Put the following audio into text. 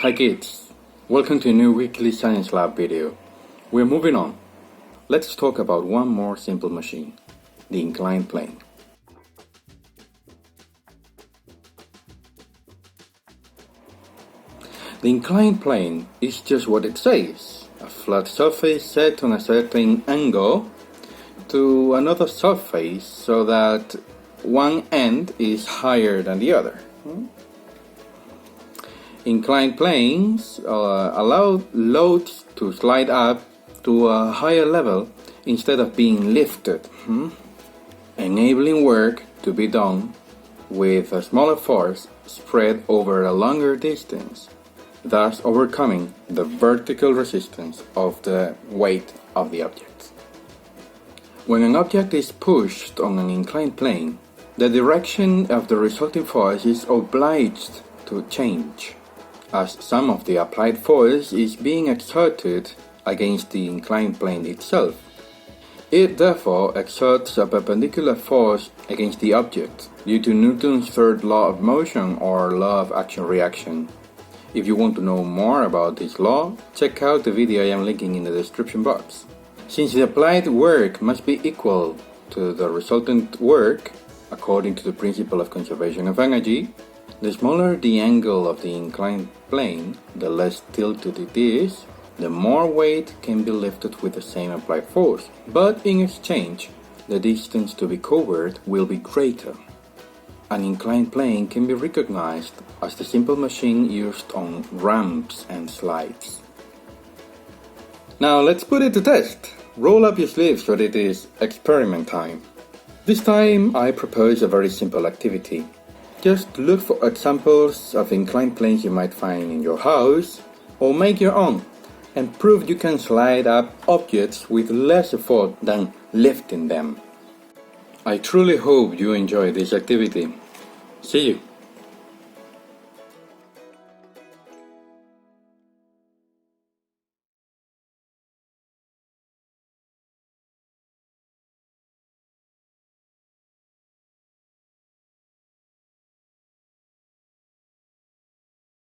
Hi kids, welcome to a new weekly science lab video. We're moving on. Let's talk about one more simple machine, the inclined plane. The inclined plane is just what it says, a flat surface set on a certain angle to another surface so that one end is higher than the other. Inclined planes allow loads to slide up to a higher level instead of being lifted, enabling work to be done with a smaller force spread over a longer distance, thus overcoming the vertical resistance of the weight of the object. When an object is pushed on an inclined plane, the direction of the resulting force is obliged to change, as some of the applied force is being exerted against the inclined plane itself. It therefore exerts a perpendicular force against the object due to Newton's third law of motion or law of action-reaction. If you want to know more about this law, check out the video I am linking in the description box. Since the applied work must be equal to the resultant work, according to the principle of conservation of energy, the smaller the angle of the inclined plane, the less tilted it is, the more weight can be lifted with the same applied force, but in exchange, the distance to be covered will be greater. An inclined plane can be recognized as the simple machine used on ramps and slides. Now let's put it to test. Roll up your sleeves for it is experiment time. This time I propose a very simple activity. Just look for examples of inclined planes you might find in your house, or make your own, and prove you can slide up objects with less effort than lifting them. I truly hope you enjoy this activity. See you!